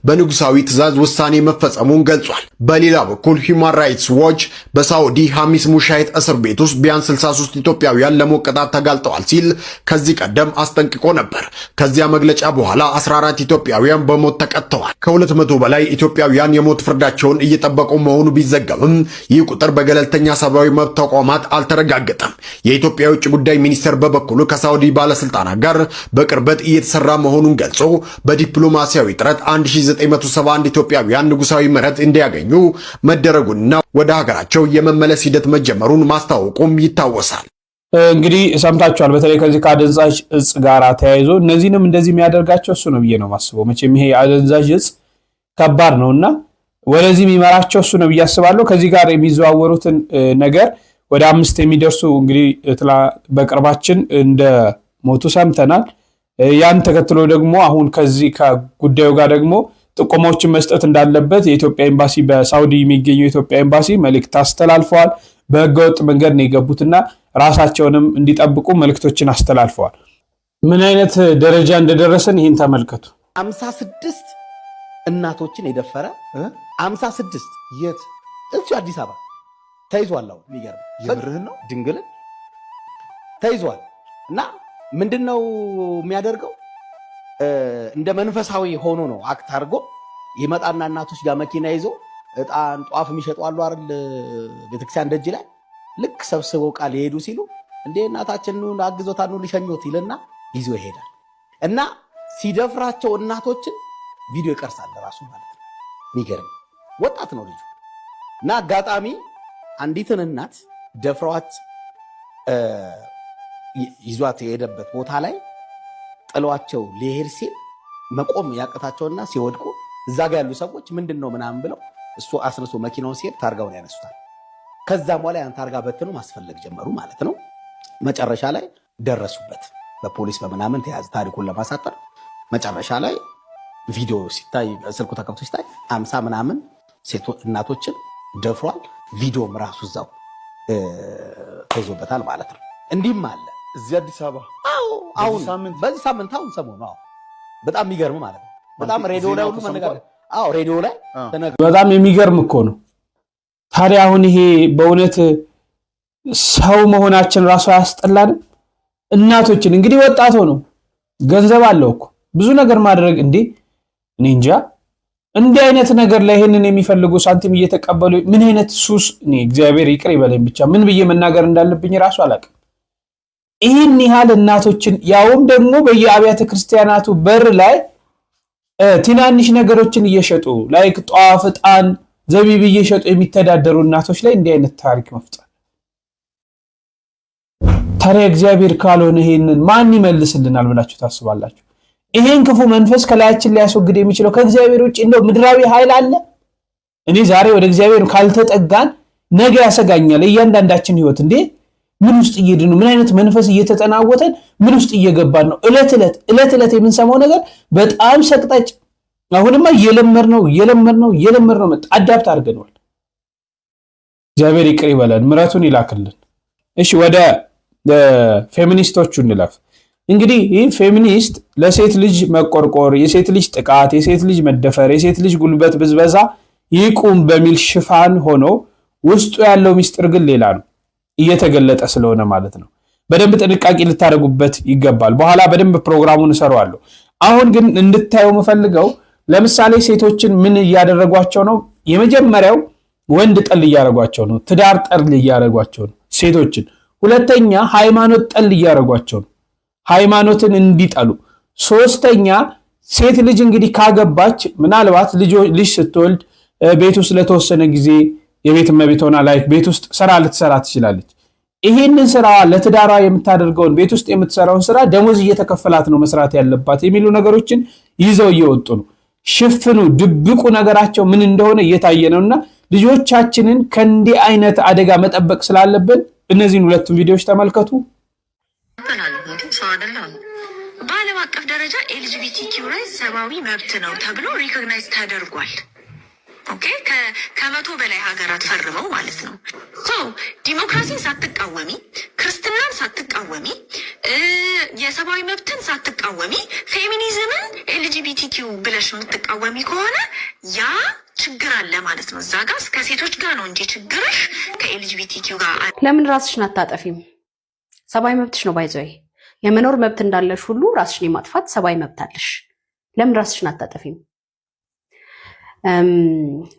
በንጉሳዊ ትዕዛዝ ውሳኔ መፈጸሙን ገልጿል። በሌላ በኩል ሂውማን ራይትስ ዎች በሳውዲ ሐሚስ ሙሻይት እስር ቤት ውስጥ ቢያንስ 63 ኢትዮጵያውያን ለሞት ቅጣት ተጋልጠዋል ሲል ከዚህ ቀደም አስጠንቅቆ ነበር። ከዚያ መግለጫ በኋላ 14 ኢትዮጵያውያን በሞት ተቀጥተዋል። ከ200 በላይ ኢትዮጵያውያን የሞት ፍርዳቸውን እየጠበቁ መሆኑ ቢዘገብም ይህ ቁጥር በገለልተኛ ሰብአዊ መብት ተቋማት አልተረጋገጠም። የኢትዮጵያ የውጭ ጉዳይ ሚኒስቴር በበኩሉ ከሳውዲ ባለስልጣናት ጋር በቅርበት እየተሰራ መሆኑን ገልጾ በዲፕሎማሲያዊ ጥረት 1971 ኢትዮጵያውያን ንጉሳዊ ምህረት እንዲያገኙ መደረጉንና ወደ ሀገራቸው የመመለስ ሂደት መጀመሩን ማስታወቁም ይታወሳል። እንግዲህ ሰምታችኋል። በተለይ ከዚህ ከአደንዛዥ እጽ ጋር ተያይዞ እነዚህንም እንደዚህ የሚያደርጋቸው እሱ ነው ብዬ ነው ማስበው። መቼም ይሄ አደንዛዥ እጽ ከባድ ነውና ወደዚህ የሚመራቸው እሱ ነው ብዬ አስባለሁ። ከዚህ ጋር የሚዘዋወሩትን ነገር ወደ 5 የሚደርሱ እንግዲህ በቅርባችን እንደ ሞቱ ሰምተናል። ያን ተከትሎ ደግሞ አሁን ከዚህ ከጉዳዩ ጋር ደግሞ ጥቆማዎችን መስጠት እንዳለበት የኢትዮጵያ ኤምባሲ በሳውዲ የሚገኘው የኢትዮጵያ ኤምባሲ መልእክት አስተላልፈዋል። በህገወጥ መንገድ ነው የገቡትና ራሳቸውንም እንዲጠብቁ መልእክቶችን አስተላልፈዋል። ምን አይነት ደረጃ እንደደረሰን ይህን ተመልከቱ። 56 እናቶችን የደፈረ 56 የት? እዚሁ አዲስ አበባ ተይዟል። አሁን የሚገርም የምርህን ነው? ድንግልን ተይዟል። እና ምንድነው የሚያደርገው? እንደ መንፈሳዊ ሆኖ ነው አክት አድርጎ ይመጣና እናቶች ጋር መኪና ይዞ እጣን ጧፍ የሚሸጡ አሉ አይደል? ቤተክርስቲያን ደጅ ላይ ልክ ሰብስበው ቃል ይሄዱ ሲሉ እንዴ እናታችን ነው አግዞታ ነው ሊሸኞት ይልና ይዞ ይሄዳል። እና ሲደፍራቸው እናቶችን ቪዲዮ ይቀርጻል ራሱ ማለት ነው። የሚገርም ወጣት ነው ልጁ። እና አጋጣሚ አንዲትን እናት ደፍሯት ይዟት የሄደበት ቦታ ላይ ጥሏቸው ሊሄድ ሲል መቆም ያቀታቸውና ሲወድቁ እዛ ጋር ያሉ ሰዎች ምንድነው ምናምን ብለው እሱ አስነሱ መኪናውን ሲሄድ ታርጋውን ያነሱታል። ከዛም በኋላ ያን ታርጋ በትኑ ማስፈለግ ጀመሩ ማለት ነው። መጨረሻ ላይ ደረሱበት። በፖሊስ በምናምን ተያዘ። ታሪኩን ለማሳጠር መጨረሻ ላይ ቪዲዮ ሲታይ ስልኩ ተከፍቶ ሲታይ 50 ምናምን ሴቶች እናቶችን ደፍሯል። ቪዲዮም ራሱ እዛው ተይዞበታል ማለት ነው። እንዲህም አለ እዚህ አዲስ አበባ። አዎ አሁን በዚህ ሳምንት አሁን ሰሞኑ በጣም የሚገርም ማለት ነው። በጣም ሬዲዮ ላይ ሁሉ መነጋገር ሬዲዮ ላይ በጣም የሚገርም እኮ ነው። ታዲያ አሁን ይሄ በእውነት ሰው መሆናችን ራሱ አያስጠላንም? እናቶችን እንግዲህ ወጣት ሆነው ገንዘብ አለው እኮ ብዙ ነገር ማድረግ እንዴ እኔ እንጃ። እንዲህ አይነት ነገር ላይ ይሄንን የሚፈልጉ ሳንቲም እየተቀበሉ ምን አይነት ሱስ! እኔ እግዚአብሔር ይቅር ይበለኝ ብቻ ምን ብዬ መናገር እንዳለብኝ ራሱ አላውቅም። ይህን ያህል እናቶችን ያውም ደግሞ በየአብያተ ክርስቲያናቱ በር ላይ ትናንሽ ነገሮችን እየሸጡ ላይክ ጧፍ፣ ዕጣን፣ ዘቢብ እየሸጡ የሚተዳደሩ እናቶች ላይ እንዲህ አይነት ታሪክ መፍጠር ታዲያ እግዚአብሔር ካልሆነ ይሄንን ማን ይመልስልናል ብላችሁ ታስባላችሁ? ይሄን ክፉ መንፈስ ከላያችን ሊያስወግድ የሚችለው ከእግዚአብሔር ውጭ እንደው ምድራዊ ኃይል አለ? እኔ ዛሬ ወደ እግዚአብሔር ካልተጠጋን ነገ ያሰጋኛል። እያንዳንዳችን ህይወት እንዴ ምን ውስጥ እየሄድን ነው? ምን አይነት መንፈስ እየተጠናወተን ምን ውስጥ እየገባን ነው? እለት ዕለት የምንሰማው ነገር በጣም ሰቅጣጭ። አሁንማ እየለመድነው መጣ። አዳፕት አድርገነዋል። እግዚአብሔር ይቅር ይበለን፣ ምሕረቱን ይላክልን። እሺ ወደ ፌሚኒስቶቹ እንለፍ። እንግዲህ ይህ ፌሚኒስት ለሴት ልጅ መቆርቆር፣ የሴት ልጅ ጥቃት፣ የሴት ልጅ መደፈር፣ የሴት ልጅ ጉልበት ብዝበዛ ይቁም በሚል ሽፋን ሆኖ ውስጡ ያለው ሚስጥር ግን ሌላ ነው፣ እየተገለጠ ስለሆነ ማለት ነው። በደንብ ጥንቃቄ ልታደርጉበት ይገባል። በኋላ በደንብ ፕሮግራሙን እሰራዋለሁ። አሁን ግን እንድታዩ የምፈልገው ለምሳሌ ሴቶችን ምን እያደረጓቸው ነው? የመጀመሪያው ወንድ ጠል እያደረጓቸው ነው፣ ትዳር ጠል እያደረጓቸው ነው ሴቶችን። ሁለተኛ ሃይማኖት ጠል እያደረጓቸው ነው፣ ሃይማኖትን እንዲጠሉ። ሶስተኛ ሴት ልጅ እንግዲህ ካገባች ምናልባት ልጅ ስትወልድ ቤት ውስጥ ለተወሰነ ጊዜ የቤት እመቤት ሆና ላይ ቤት ውስጥ ስራ ልትሰራ ትችላለች። ይሄንን ስራ ለትዳሯ የምታደርገውን ቤት ውስጥ የምትሰራውን ስራ ደሞዝ እየተከፈላት ነው መስራት ያለባት የሚሉ ነገሮችን ይዘው እየወጡ ነው። ሽፍኑ ድብቁ ነገራቸው ምን እንደሆነ እየታየ ነውና ልጆቻችንን ከእንዲህ አይነት አደጋ መጠበቅ ስላለብን እነዚህን ሁለቱም ቪዲዮዎች ተመልከቱ። በዓለም አቀፍ ደረጃ ኤልጂቢቲኪው ላይ ሰብአዊ መብት ነው ተብሎ ሪኮግናይዝ ተደርጓል። ኦኬ ከመቶ በላይ ሀገራት ፈርመው ማለት ነው። ዲሞክራሲን ሳትቃወሚ፣ ክርስትናን ሳትቃወሚ፣ የሰብአዊ መብትን ሳትቃወሚ ፌሚኒዝምን ኤልጂቢቲኪው ብለሽ የምትቃወሚ ከሆነ ያ ችግር አለ ማለት ነው። እዛ ጋር ከሴቶች ጋር ነው እንጂ ችግርሽ ከኤልጂቢቲኪው ጋር። ለምን ራስሽን አታጠፊም? ሰብአዊ መብትሽ ነው። ባይዘይ የመኖር መብት እንዳለሽ ሁሉ ራስሽን የማጥፋት ሰብአዊ መብት አለሽ። ለምን ራስሽን አታጠፊም?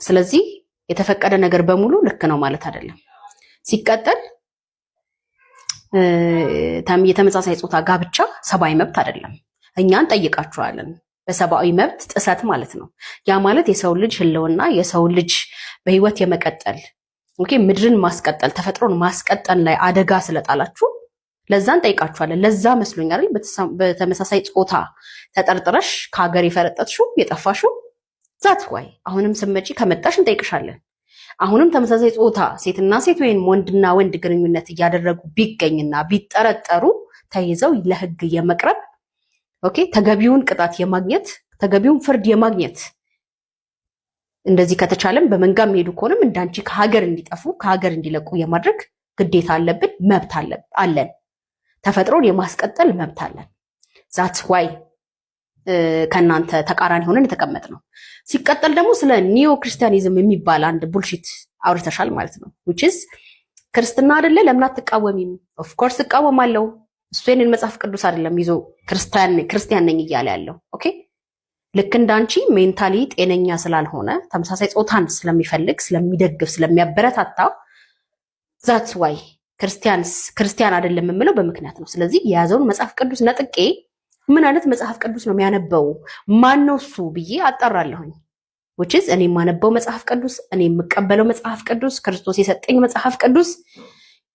ስለዚህ የተፈቀደ ነገር በሙሉ ልክ ነው ማለት አይደለም። ሲቀጥል የተመሳሳይ ጾታ ጋብቻ ሰብአዊ መብት አይደለም። እኛን ጠይቃችኋለን በሰብአዊ መብት ጥሰት ማለት ነው። ያ ማለት የሰው ልጅ ህልውና፣ የሰው ልጅ በህይወት የመቀጠል ምድርን ማስቀጠል፣ ተፈጥሮን ማስቀጠል ላይ አደጋ ስለጣላችሁ ለዛን ጠይቃችኋለን። ለዛ መስሎኝ አይደል በተመሳሳይ ጾታ ተጠርጥረሽ ከሀገር የፈረጠጥሽው የጠፋሽው ዛት ዋይ አሁንም ስመጪ ከመጣሽ እንጠይቅሻለን። አሁንም ተመሳሳይ ጾታ ሴትና ሴት ወይም ወንድና ወንድ ግንኙነት እያደረጉ ቢገኝና ቢጠረጠሩ ተይዘው ለህግ የመቅረብ ተገቢውን ቅጣት የማግኘት ተገቢውን ፍርድ የማግኘት እንደዚህ ከተቻለም በመንጋ የሚሄዱ ከሆነም እንዳንቺ ከሀገር እንዲጠፉ ከሀገር እንዲለቁ የማድረግ ግዴታ አለብን፣ መብት አለን። ተፈጥሮን የማስቀጠል መብት አለን። ዛት ዋይ ከናንተ ተቃራኒ ሆነን የተቀመጥ ነው። ሲቀጠል ደግሞ ስለ ኒዮ ክርስቲያኒዝም የሚባል አንድ ቡልሺት አውርተሻል ማለት ነው። which is ክርስትና አይደለ ለምን አትቃወሚም? ኦፍ ኮርስ እቃወማለሁ። እሱ የኔን መጽሐፍ ቅዱስ አይደለም ይዞ ክርስቲያን ነኝ እያለ ያለው ኦኬ። ልክ እንዳንቺ ሜንታሊ ጤነኛ ስላልሆነ ተመሳሳይ ጾታን ስለሚፈልግ ስለሚደግፍ ስለሚያበረታታ ዛት ዋይ ክርስቲያን አይደለም የምለው በምክንያት ነው። ስለዚህ የያዘውን መጽሐፍ ቅዱስ ነጥቄ ምን አይነት መጽሐፍ ቅዱስ ነው የሚያነበው ማን ነው እሱ ብዬ አጣራለሁኝ። which is እኔ የማነበው መጽሐፍ ቅዱስ እኔ የምቀበለው መጽሐፍ ቅዱስ ክርስቶስ የሰጠኝ መጽሐፍ ቅዱስ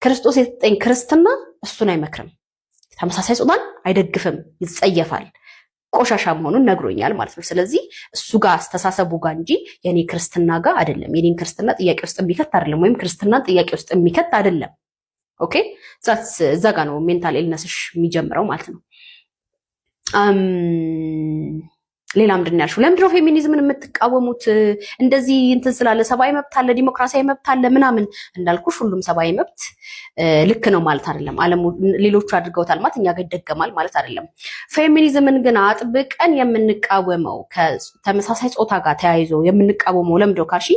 ክርስቶስ የሰጠኝ ክርስትና እሱን አይመክርም። ተመሳሳይ ጾታን አይደግፍም፣ ይጸየፋል፣ ቆሻሻ መሆኑን ነግሮኛል ማለት ነው። ስለዚህ እሱ ጋር አስተሳሰቡ ጋር እንጂ የኔ ክርስትና ጋር አይደለም። የኔን ክርስትና ጥያቄ ውስጥ የሚከት አይደለም፣ ወይም ክርስትናን ጥያቄ ውስጥ የሚከት አይደለም። ኦኬ እዛ ጋር ነው ሜንታል ኢልነስሽ የሚጀምረው ማለት ነው። ሌላ ምንድን ያልሽው? ለምንድን ነው ፌሚኒዝምን የምትቃወሙት? እንደዚህ እንትን ስላለ ሰብአዊ መብት አለ ዲሞክራሲያዊ መብት አለ ምናምን እንዳልኩሽ ሁሉም ሰብአዊ መብት ልክ ነው ማለት አይደለም። ዓለሙ ሌሎቹ አድርገውታል ማለት እኛ ጋር ይደገማል ማለት አይደለም። ፌሚኒዝምን ግን አጥብቀን የምንቃወመው ከተመሳሳይ ጾታ ጋር ተያይዞ የምንቃወመው ለምንድን ነው ካልሽ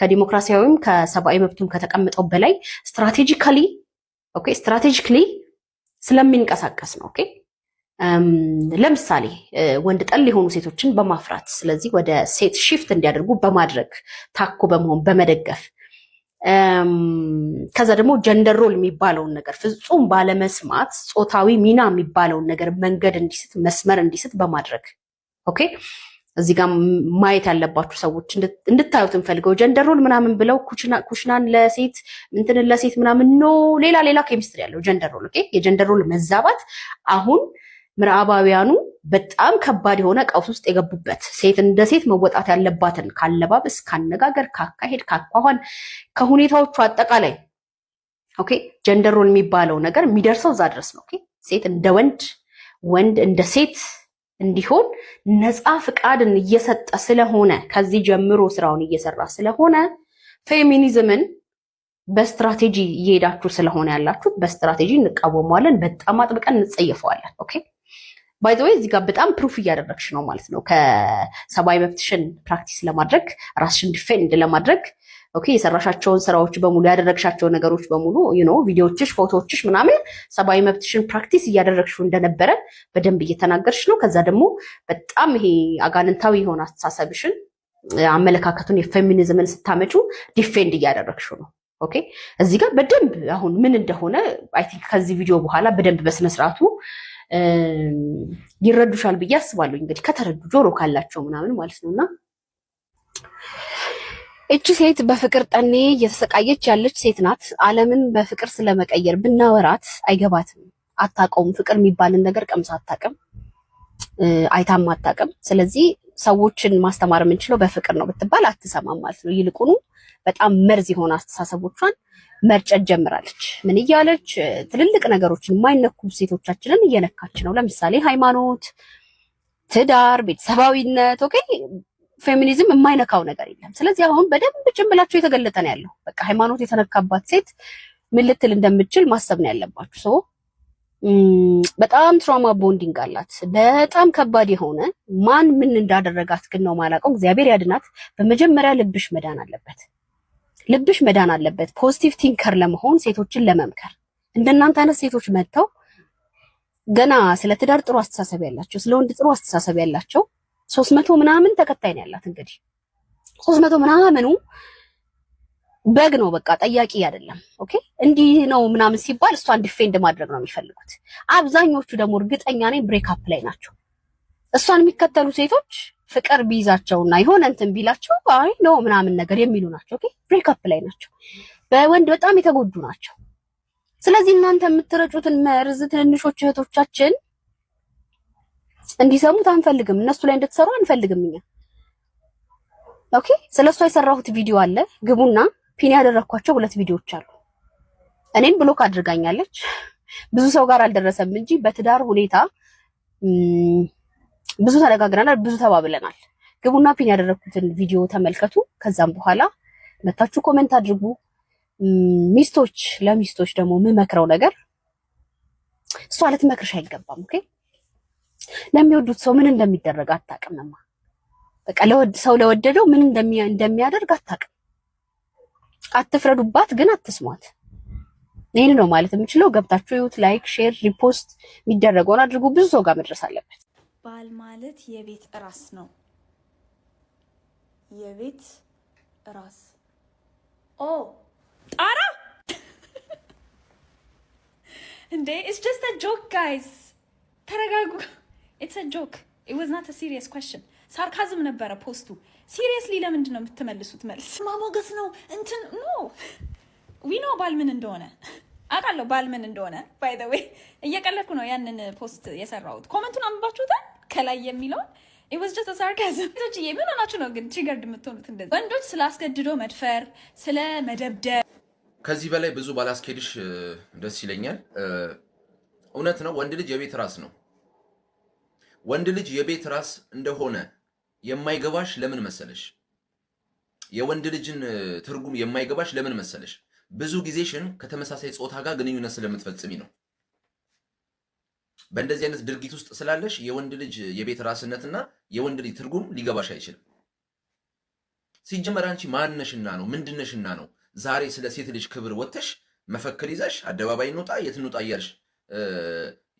ከዲሞክራሲያዊም ከሰብአዊ መብቱም ከተቀመጠው በላይ ስትራቴጂካሊ ስለሚንቀሳቀስ ነው። ኦኬ ለምሳሌ ወንድ ጠል የሆኑ ሴቶችን በማፍራት ስለዚህ ወደ ሴት ሺፍት እንዲያደርጉ በማድረግ ታኮ በመሆን በመደገፍ ከዛ ደግሞ ጀንደር ሮል የሚባለውን ነገር ፍጹም ባለመስማት ጾታዊ ሚና የሚባለውን ነገር መንገድ እንዲስት መስመር እንዲስት በማድረግ ኦኬ እዚህ ጋር ማየት ያለባችሁ ሰዎች እንድታዩት እንፈልገው ጀንደር ሮል ምናምን ብለው ኩሽናን ለሴት እንትን ለሴት ምናምን ሌላ ኬሚስትሪ ያለው ጀንደር ሮል ኦኬ የጀንደር ሮል መዛባት አሁን ምዕራባውያኑ በጣም ከባድ የሆነ ቀውስ ውስጥ የገቡበት ሴት እንደ ሴት መወጣት ያለባትን ካለባበስ ካነጋገር ካካሄድ ካኳኋን ከሁኔታዎቹ አጠቃላይ ኦኬ ጀንደር ሮል የሚባለው ነገር የሚደርሰው እዛ ድረስ ነው። ኦኬ ሴት እንደ ወንድ እንደ ሴት እንዲሆን ነፃ ፍቃድን እየሰጠ ስለሆነ ከዚህ ጀምሮ ስራውን እየሰራ ስለሆነ ፌሚኒዝምን በስትራቴጂ እየሄዳችሁ ስለሆነ ያላችሁት በስትራቴጂ እንቃወመዋለን፣ በጣም አጥብቀን እንጸየፈዋለን። ኦኬ ባይ ዘ ወይ እዚህ ጋር በጣም ፕሩፍ እያደረግሽ ነው ማለት ነው። ከሰብአዊ መብትሽን ፕራክቲስ ለማድረግ ራስሽን ዲፌንድ ለማድረግ ኦኬ የሰራሻቸውን ስራዎች በሙሉ ያደረግሻቸው ነገሮች በሙሉ ቪዲዮዎችሽ፣ ፎቶዎችሽ ምናምን ሰብአዊ መብትሽን ፕራክቲስ እያደረግሽው እንደነበረ በደንብ እየተናገርሽ ነው። ከዛ ደግሞ በጣም ይሄ አጋንንታዊ የሆነ አስተሳሰብሽን አመለካከቱን የፌሚኒዝምን ስታመጩ ዲፌንድ እያደረግሽው ነው። ኦኬ እዚህ ጋር በደንብ አሁን ምን እንደሆነ አይ ቲንክ ከዚህ ቪዲዮ በኋላ በደንብ በስነ ስርዓቱ ይረዱሻል ብዬ አስባለሁ። እንግዲህ ከተረዱ ጆሮ ካላቸው ምናምን ማለት ነውና እቺ ሴት በፍቅር ጠኔ እየተሰቃየች ያለች ሴት ናት። ዓለምን በፍቅር ስለመቀየር ብናወራት አይገባትም፣ አታውቀውም። ፍቅር የሚባልን ነገር ቀምሳ አታውቅም፣ አይታም አታውቅም። ስለዚህ ሰዎችን ማስተማር የምንችለው በፍቅር ነው ብትባል አትሰማም ማለት ነው። ይልቁኑ በጣም መርዝ የሆነ አስተሳሰቦቿን መርጨት ጀምራለች። ምን እያለች ትልልቅ ነገሮችን የማይነኩ ሴቶቻችንን እየነካች ነው። ለምሳሌ ሃይማኖት፣ ትዳር፣ ቤተሰባዊነት ኦኬ ፌሚኒዝም የማይነካው ነገር የለም። ስለዚህ አሁን በደንብ ጭንብላቸው የተገለጠ ነው ያለው። በቃ ሃይማኖት የተነካባት ሴት ምን ልትል እንደምትችል ማሰብ ነው ያለባችሁ። ሰው በጣም ትራውማ ቦንዲንግ አላት። በጣም ከባድ የሆነ ማን ምን እንዳደረጋት ግን ነው ማላውቀው። እግዚአብሔር ያድናት። በመጀመሪያ ልብሽ መዳን አለበት። ልብሽ መዳን አለበት። ፖዚቲቭ ቲንከር ለመሆን ሴቶችን ለመምከር እንደናንተ አይነት ሴቶች መጥተው ገና ስለ ትዳር ጥሩ አስተሳሰብ ያላቸው፣ ስለ ወንድ ጥሩ አስተሳሰብ ያላቸው 300 ምናምን ተከታይ ነው ያላት። እንግዲህ 300 ምናምኑ በግ ነው በቃ ጠያቂ አይደለም። ኦኬ እንዲህ ነው ምናምን ሲባል እሷን ዲፌንድ ማድረግ ነው የሚፈልጉት። አብዛኞቹ ደግሞ እርግጠኛ ነኝ ብሬክ አፕ ላይ ናቸው። እሷን የሚከተሉ ሴቶች ፍቅር ቢይዛቸውና የሆነ እንትን ቢላቸው አይ ነው ምናምን ነገር የሚሉ ናቸው። ኦኬ ብሬክ አፕ ላይ ናቸው። በወንድ በጣም የተጎዱ ናቸው። ስለዚህ እናንተ የምትረጩትን መርዝ ትንንሾች እህቶቻችን እንዲሰሙት አንፈልግም። እነሱ ላይ እንድትሰሩ አንፈልግም እኛ። ኦኬ ስለሷ የሰራሁት ቪዲዮ አለ፣ ግቡና ፒን ያደረኳቸው 2 ቪዲዮዎች አሉ። እኔን ብሎክ አድርጋኛለች። ብዙ ሰው ጋር አልደረሰም እንጂ በትዳር ሁኔታ ብዙ ተነጋግረናል፣ ብዙ ተባብለናል። ግቡና ፒን ያደረኩትን ቪዲዮ ተመልከቱ። ከዛም በኋላ መታችሁ ኮሜንት አድርጉ። ለሚስቶች ደግሞ የምመክረው ነገር እሷ ልትመክርሽ አይገባም። ኦኬ ለሚወዱት ሰው ምን እንደሚደረግ አታውቅምማ። በቃ ሰው ለወደደው ምን እንደሚያደርግ አታውቅም። አትፍረዱባት፣ ግን አትስሟት። ይሄን ነው ማለት የምችለው። ገብታችሁ ይሁት ላይክ፣ ሼር፣ ሪፖስት የሚደረገውን አድርጉ። ብዙ ሰው ጋር መድረስ አለበት። ባል ማለት የቤት ራስ ነው። የቤት ራስ ጣራ እንዴ! It's just a joke guys. ተረጋጉ። It's a joke. It was not a serious question. ሳርካዝም ነበረ ፖስቱ። ሲሪየስሊ ለምንድን ነው የምትመልሱት መልስ? ማሞገስ ነው እንትን ኖ ዊ ኖ ባል ምን እንደሆነ አውቃለሁ። ባል ምን እንደሆነ ባይ ዘ ዌይ እየቀለድኩ ነው ያንን ፖስት የሰራሁት። ኮመንቱን አንብባችሁታል? ከላይ የሚለውን it was just a sarcasm. እቺ ምን ሆናችሁ ነው ግን ትሪገርድ የምትሆኑት? እንደዚህ ወንዶች ስላስገድዶ መድፈር፣ ስለ መደብደብ ከዚህ በላይ ብዙ ባላስኬድሽ ደስ ይለኛል። እውነት ነው፣ ወንድ ልጅ የቤት ራስ ነው። ወንድ ልጅ የቤት ራስ እንደሆነ የማይገባሽ ለምን መሰለሽ? የወንድ ልጅን ትርጉም የማይገባሽ ለምን መሰለሽ? ብዙ ጊዜሽን ከተመሳሳይ ጾታ ጋር ግንኙነት ስለምትፈጽሚ ነው። በእንደዚህ አይነት ድርጊት ውስጥ ስላለሽ የወንድ ልጅ የቤት ራስነትና የወንድ ልጅ ትርጉም ሊገባሽ አይችልም። ሲጀመር አንቺ ማንነሽና ነው ምንድነሽና ነው ዛሬ ስለ ሴት ልጅ ክብር ወጥተሽ መፈክር ይዘሽ አደባባይ እንውጣ የት እንውጣ እያልሽ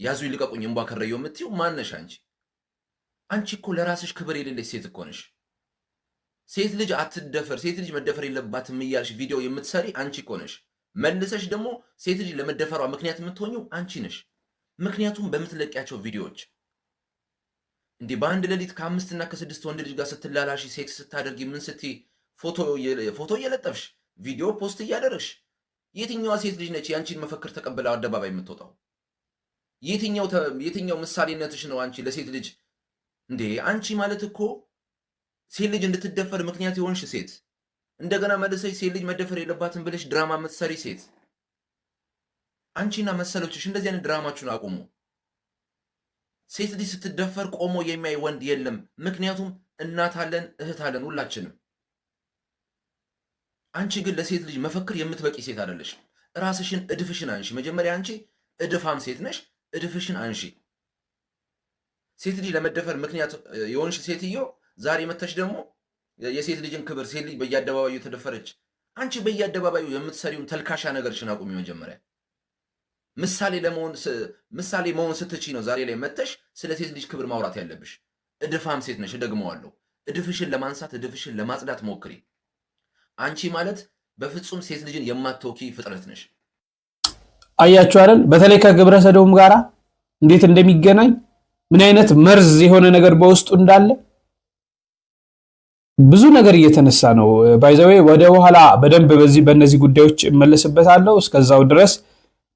ያዙ ይልቀቁኝ እንቧ ከረየው የምትይው ማንነሽ አንቺ? አንቺ እኮ ለራስሽ ክብር የሌለሽ ሴት እኮ ነሽ። ሴት ልጅ አትደፈር፣ ሴት ልጅ መደፈር የለባትም እያልሽ ቪዲዮ የምትሰሪ አንቺ እኮ ነሽ። መልሰሽ ደግሞ ሴት ልጅ ለመደፈሯ ምክንያት የምትሆኚው አንቺ ነሽ። ምክንያቱም በምትለቂያቸው ቪዲዮዎች እንዲህ በአንድ ሌሊት ከ5 እና ከ6 ወንድ ልጅ ጋር ስትላላሽ፣ ሴክስ ስታደርጊ፣ ምን ስትይ ፎቶ እየለጠፍሽ ቪዲዮ ፖስት እያደረግሽ፣ የትኛዋ ሴት ልጅ ነች የአንቺን መፈክር ተቀብላ አደባባይ የምትወጣው? የትኛው ምሳሌነትሽ ነው አንቺ ለሴት ልጅ? እንዴ አንቺ ማለት እኮ ሴት ልጅ እንድትደፈር ምክንያት የሆንሽ ሴት፣ እንደገና መልሰሽ ሴት ልጅ መደፈር የለባትም ብለሽ ድራማ የምትሰሪ ሴት። አንቺና መሰሎችሽ እንደዚህ አይነት ድራማችሁን አቁሙ። ሴት ልጅ ስትደፈር ቆሞ የሚያይ ወንድ የለም። ምክንያቱም እናት አለን፣ እህት አለን ሁላችንም። አንቺ ግን ለሴት ልጅ መፈክር የምትበቂ ሴት አይደለሽ። ራስሽን እድፍሽን አንሺ። መጀመሪያ አንቺ እድፋም ሴት ነሽ። እድፍሽን አንሺ። ሴት ልጅ ለመደፈር ምክንያት የሆንሽ ሴትዮ ዛሬ መተሽ ደግሞ የሴት ልጅን ክብር፣ ሴት ልጅ በየአደባባዩ ተደፈረች። አንቺ በየአደባባዩ የምትሰሪውን ተልካሻ ነገርሽን አቁሚ። መጀመሪያ ምሳሌ መሆን ስትቺ ነው ዛሬ ላይ መተሽ ስለ ሴት ልጅ ክብር ማውራት ያለብሽ። እድፋም ሴት ነሽ። እደግመዋለሁ። እድፍሽን ለማንሳት እድፍሽን ለማጽዳት ሞክሪ። አንቺ ማለት በፍጹም ሴት ልጅን የማትወኪ ፍጥረት ነሽ። አያችሁ አይደል? በተለይ ከግብረ ሰዶም ጋራ እንዴት እንደሚገናኝ ምን አይነት መርዝ የሆነ ነገር በውስጡ እንዳለ ብዙ ነገር እየተነሳ ነው። ባይዘዌ ወደ ኋላ በደንብ በእነዚህ ጉዳዮች እመለስበታለሁ። እስከዛው ድረስ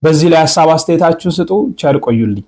በዚህ ላይ ሐሳብ አስተያየታችሁን ስጡ። ቸር ቆዩልኝ።